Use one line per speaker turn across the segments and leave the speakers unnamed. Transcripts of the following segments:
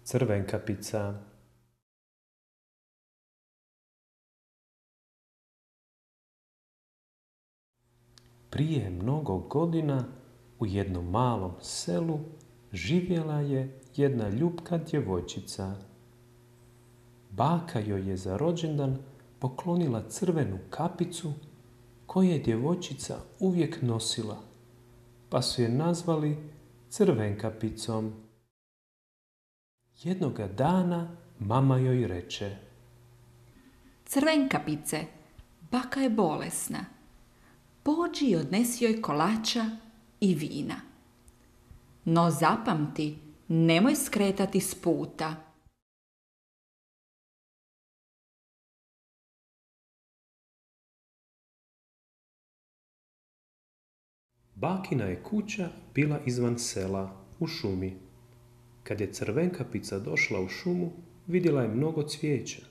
Crvenkapica. Prije mnogo godina u jednom malom selu živjela je jedna ljupka djevojčica. Baka joj je za rođendan poklonila crvenu kapicu koju je djevojčica uvijek nosila, pa su je nazvali Crvenkapicom. Jednoga dana mama joj reče:
Crvenkapice, baka je bolesna. Pođi i odnesi joj kolača i vina. No zapamti, nemoj skretati s puta.
Bakina je kuća bila izvan sela, u šumi. Kad je Crvenkapica došla u šumu, vidjela je mnogo cvijeća.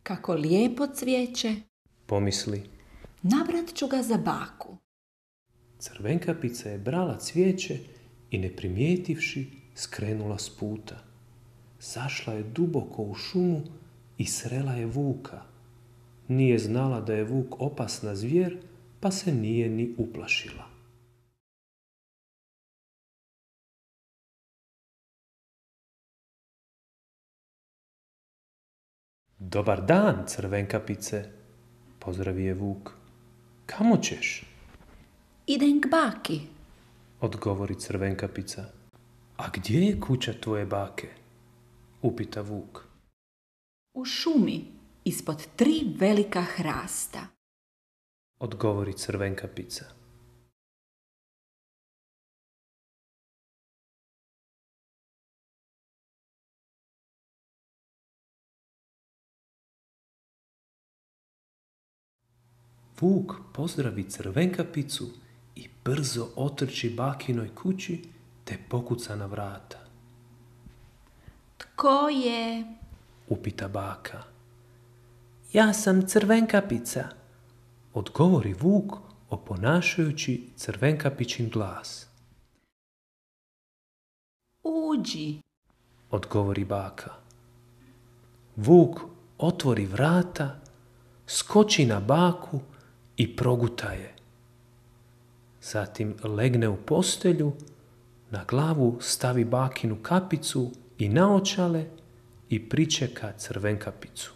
Kako lijepo cvijeće,
Pomisli,
nabrat ću ga za baku.
Crvenkapica je brala cvijeće i ne primijetivši skrenula s puta. Zašla je duboko u šumu i srela je vuka. Nije znala da je vuk opasna zvijer, pa se nije ni uplašila. Dobar dan, Crvenkapice, pozdravi je vuk. Kamo ćeš?
Idem k baki.
Odgovori Crvenkapica. A gdje je kuća tvoje bake? Upita vuk.
U šumi, ispod 3 velika hrasta.
Odgovori Crvenkapica. Vuk pozdravi Crvenkapicu i brzo otrči bakinoj kući te pokuca na vrata.
Tko je?
Upita baka. Ja sam Crvenkapica, odgovori vuk oponašajući Crvenkapičin glas.
Uđi.
Odgovori baka. Vuk otvori vrata, skoči na baku i proguta je. Zatim legne u postelju, na glavu stavi bakinu kapicu i naočale i pričeka Crvenkapicu.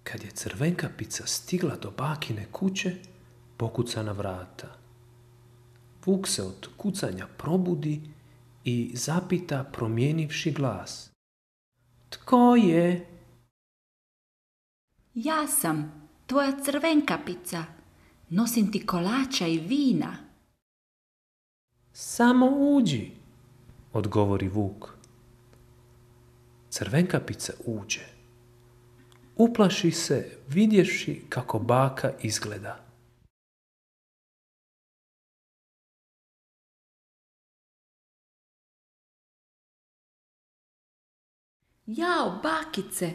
Kad je Crvenkapica stigla do bakine kuće, pokuca na vrata. Vuk se od kucanja probudi i zapita promijenivši glas. Tko je?
Ja sam, tvoja Crvenkapica. Nosim ti kolača i vina.
Samo uđi, odgovori vuk. Crvenkapica uđe. Uplaši se vidjevši kako baka izgleda.
Jao, bakice,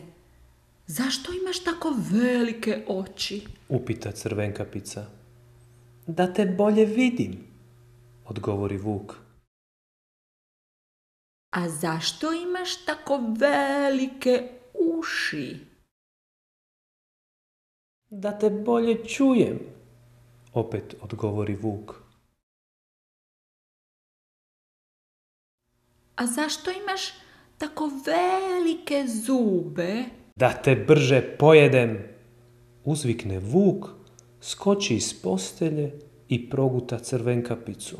zašto imaš tako velike oči?
Upita Crvenkapica. Da te bolje vidim, odgovori vuk.
A zašto imaš tako velike uši?
Da te bolje čujem, opet odgovori vuk.
A zašto imaš tako velike zube?
Da te brže pojedem, uzvikne vuk, skoči iz postelje i proguta Crvenkapicu.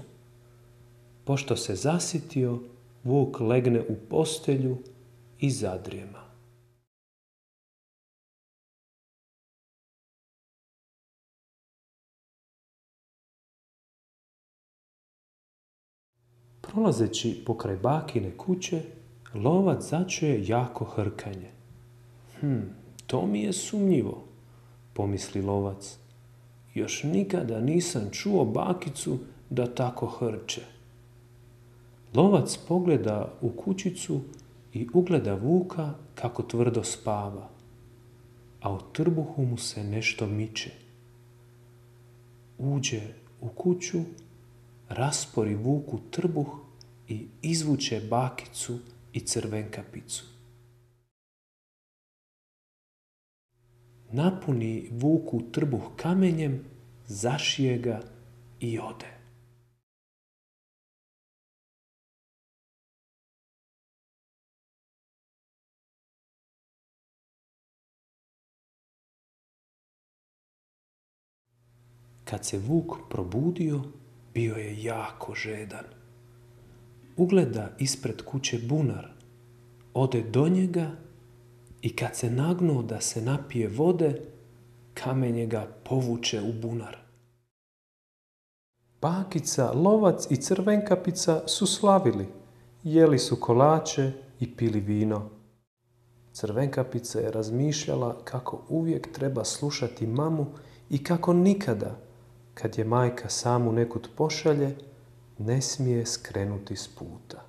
Pošto se zasitio, vuk legne u postelju i zadrijema. Prolazeći pokraj bakine kuće, lovac začuje jako hrkanje. To mi je sumnjivo, pomisli lovac. Još nikada nisam čuo bakicu da tako hrče. Lovac pogleda u kućicu i ugleda vuka kako tvrdo spava. a u trbuhu mu se nešto miče. Uđe u kuću, raspori vuku trbuh i izvuče bakicu i Crvenkapicu. Napuni vuku trbuh kamenjem, zašije ga i ode. Kad se vuk probudio, bio je jako žedan. Ugleda ispred kuće bunar, ode do njega i kad se nagnuo da se napije vode, kamenje ga povuče u bunar. Bakica, lovac i Crvenkapica su slavili, jeli su kolače i pili vino. Crvenkapica je razmišljala kako uvijek treba slušati mamu i kako nikada, kad je majka samu nekud pošalje, ne smije skrenuti s puta.